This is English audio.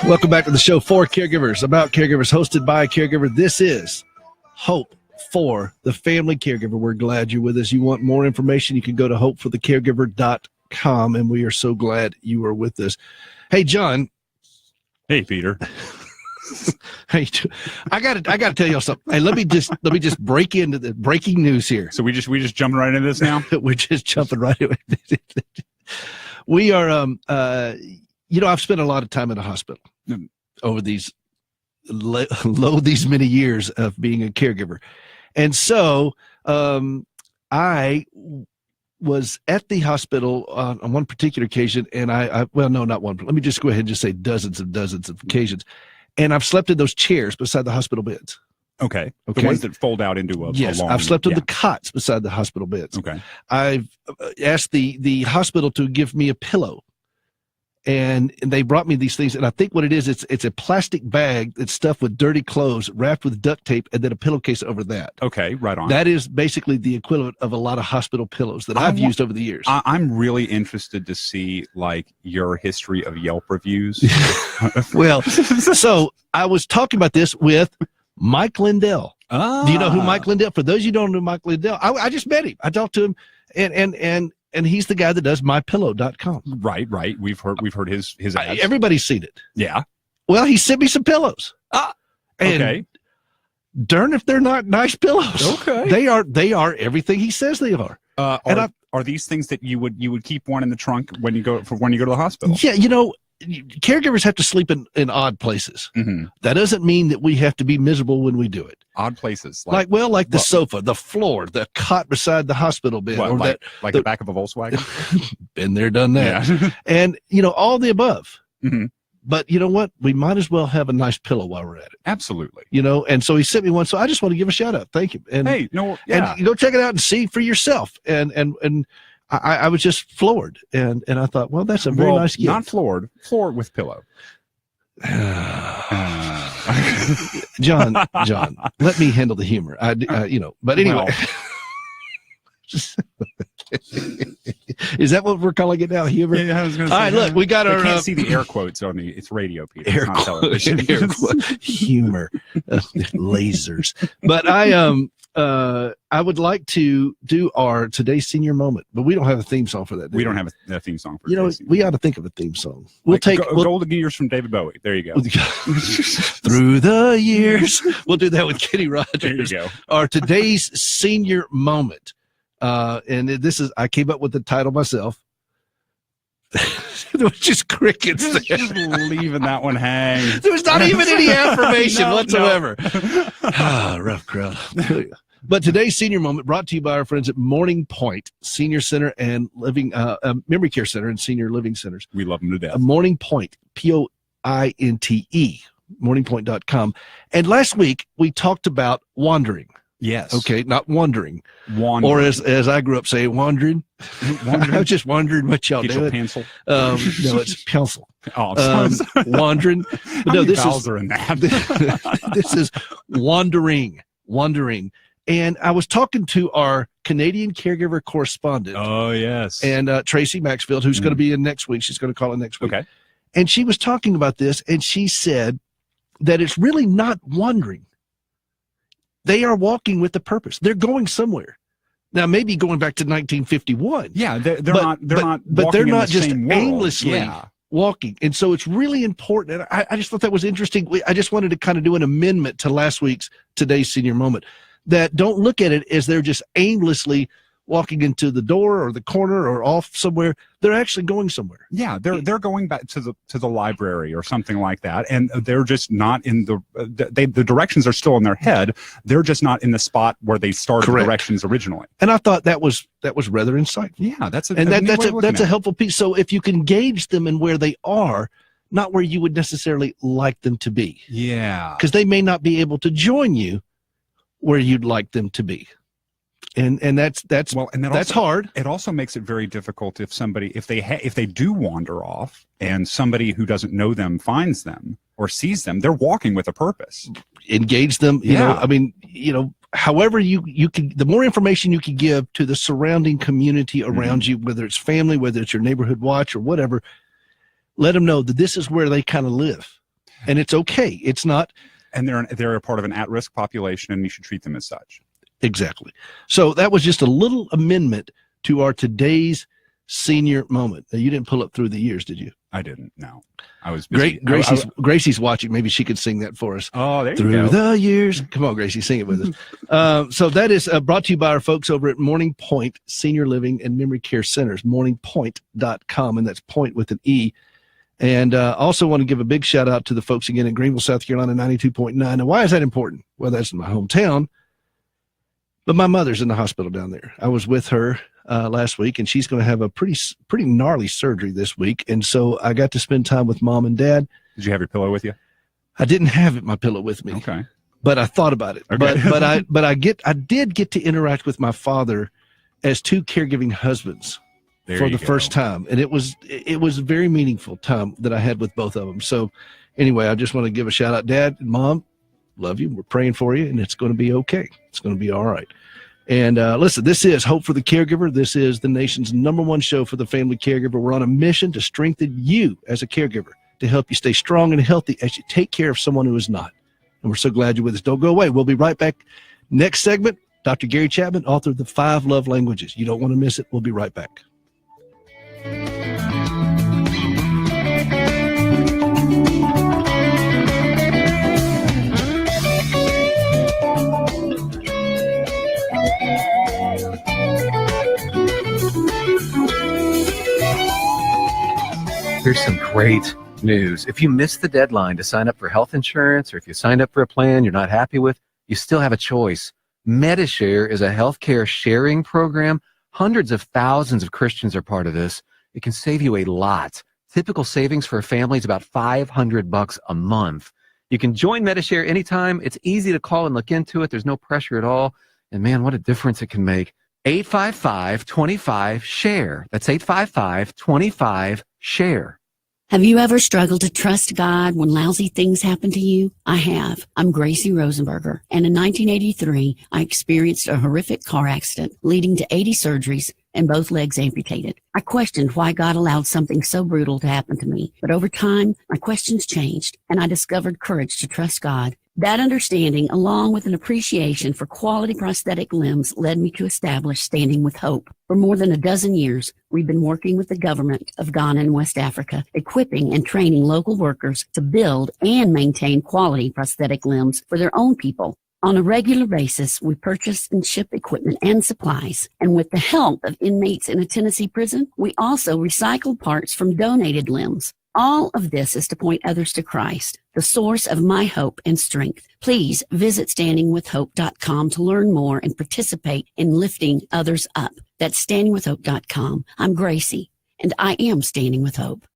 Welcome back to the show for caregivers, about caregivers, hosted by a caregiver. This is Hope for the Family Caregiver. We're glad you're with us. You want more information, you can go to hopeforthecaregiver.com, and we are so glad you are with us. Hey, John. Hey, Peter. Hey, I got to tell y'all something. Hey, let me just break into the breaking news here. So we just jumping right into this now? We're just jumping right into it. We are, I've spent a lot of time in a hospital over these these many years of being a caregiver. And so I was at the hospital on one particular occasion, and not one, let me just go ahead and just say dozens of occasions. And I've slept in those chairs beside the hospital beds. Okay. The ones that fold out into a yes, long, I've slept on the cots beside the hospital beds. Okay. I've asked the hospital to give me a pillow. And they brought me these things, and I think what it is, it's a plastic bag that's stuffed with dirty clothes, wrapped with duct tape, and then a pillowcase over that. Okay, right on. That is basically the equivalent of a lot of hospital pillows that I've used over the years. I'm really interested to see, like, your history of Yelp reviews. Well, so I was talking about this with Mike Lindell. Do you know who Mike Lindell? For those of you who don't know Mike Lindell, I just met him. I talked to him, and he's the guy that does mypillow.com. Right. We've heard his ads. Everybody's seen it. Yeah. Well, he sent me some pillows. Okay. Darn if they're not nice pillows. Okay. They are everything he says they are. Are these things that you would keep one in the trunk when you go to the hospital? Yeah, caregivers have to sleep in odd places. Mm-hmm. That doesn't mean that we have to be miserable when we do it. Odd places, like the sofa, the floor, the cot beside the hospital bed, or like the back of a Volkswagen. Been there, done that. Yeah. And all the above. Mm-hmm. But you know what? We might as well have a nice pillow while we're at it. Absolutely. And so he sent me one. So I just want to give a shout out. Thank you. And hey, no, yeah. And go check it out and see for yourself. And I was just floored, and I thought, well, that's a very nice gift. Not floored with pillow. John, let me handle the humor. But anyway, is that what we're calling it now? Humor? Yeah, I was going to say. All right, look, we got our. I can't see the air quotes on it's radio, Peter. It's not television. Humor, lasers. But I would like to do our today's senior moment, but we don't have a theme song for that. We don't have a theme song for we ought to think of a theme song. We'll take Golden Years from David Bowie. There you go. Through the years. We'll do that with Kenny Rogers. There you go. Our today's senior moment. And this is, I came up with the title myself. There was just crickets there. Just leaving that one hang. There was not even any affirmation whatsoever. Rough crowd. But today's senior moment brought to you by our friends at Morning Point Senior Center and Memory Care Center and Senior Living Centers. We love them to death. Morning Point, POINTE, morningpoint.com. And last week we talked about wandering. Yes. Okay, not wandering. Wandering. Or as I grew up saying, wandering. I was just wondering what y'all doing. Pencil? No, it's pencil. Oh, wandering. But no, this is in that. This is wandering. And I was talking to our Canadian caregiver correspondent. Oh, yes. And Tracy Maxfield, who's going to be in next week. She's going to call in next week. Okay. And she was talking about this, and she said that it's really not wandering. They are walking with a purpose. They're going somewhere. Now, maybe going back to 1951. Yeah, they're not just aimlessly walking. And so it's really important. And I just thought that was interesting. I just wanted to kind of do an amendment to last week's Today's Senior Moment, that don't look at it as they're just aimlessly walking into the door or the corner or off somewhere. They're actually going somewhere. Yeah, they're going back to the library or something like that, and they're just not in the directions are still in their head. They're just not in the spot where they started the directions originally. And I thought that was rather insightful. Yeah, that's a helpful piece. So if you can gauge them in where they are, not where you would necessarily like them to be. Yeah, because they may not be able to join you where you'd like them to be. And that's hard. It also makes it very difficult if they do wander off and somebody who doesn't know them finds them or sees them. They're walking with a purpose. Engage them. However you can, the more information you can give to the surrounding community around you, whether it's family, whether it's your neighborhood watch or whatever, let them know that this is where they kind of live. And it's okay. It's not. And they're a part of an at-risk population, and you should treat them as such. Exactly. So that was just a little amendment to our today's senior moment. Now, you didn't pull up through the years, did you? I didn't. No, I was busy. Gracie's watching. Maybe she could sing that for us. Oh, there you through go. the years. Come on, Gracie, sing it with us. So that is brought to you by our folks over at Morning Point Senior Living and Memory Care Centers, morningpoint.com, and that's point with an E. And also want to give a big shout out to the folks again in Greenville, South Carolina, 92.9. Now, why is that important? Well, that's in my hometown, but my mother's in the hospital down there. I was with her last week, and she's going to have a pretty gnarly surgery this week. And so I got to spend time with Mom and Dad. Did you have your pillow with you? I didn't have my pillow with me. Okay. But I thought about it. Okay. But I did get to interact with my father as two caregiving husbands for the first time. And it was a very meaningful time that I had with both of them. So anyway, I just want to give a shout out, Dad and Mom. Love you. We're praying for you, and it's going to be okay. It's going to be all right. And listen, this is Hope for the Caregiver. This is the nation's #1 show for the family caregiver. We're on a mission to strengthen you as a caregiver, to help you stay strong and healthy as you take care of someone who is not. And we're so glad you're with us. Don't go away. We'll be right back. Next segment, Dr. Gary Chapman, author of The 5 Love Languages. You don't want to miss it. We'll be right back. Here's some great news. If you missed the deadline to sign up for health insurance, or if you signed up for a plan you're not happy with, you still have a choice. MediShare is a healthcare sharing program. Hundreds of thousands of Christians are part of this. It can save you a lot. Typical savings for a family is about $500 a month. You can join MediShare anytime. It's easy to call and look into it. There's no pressure at all. And man, what a difference it can make. 855-25-SHARE. That's 855-25-SHARE. Have you ever struggled to trust God when lousy things happen to you? I have. I'm Gracie Rosenberger, and in 1983, I experienced a horrific car accident leading to 80 surgeries and both legs amputated. I questioned why God allowed something so brutal to happen to me, but over time, my questions changed, and I discovered courage to trust God. That understanding, along with an appreciation for quality prosthetic limbs, led me to establish Standing with Hope. For more than a dozen years, we've been working with the government of Ghana and West Africa, equipping and training local workers to build and maintain quality prosthetic limbs for their own people. On a regular basis, we purchase and ship equipment and supplies. And with the help of inmates in a Tennessee prison, we also recycle parts from donated limbs. All of this is to point others to Christ, the source of my hope and strength. Please visit standingwithhope.com to learn more and participate in lifting others up. That's standingwithhope.com. I'm Gracie, and I am Standing with Hope.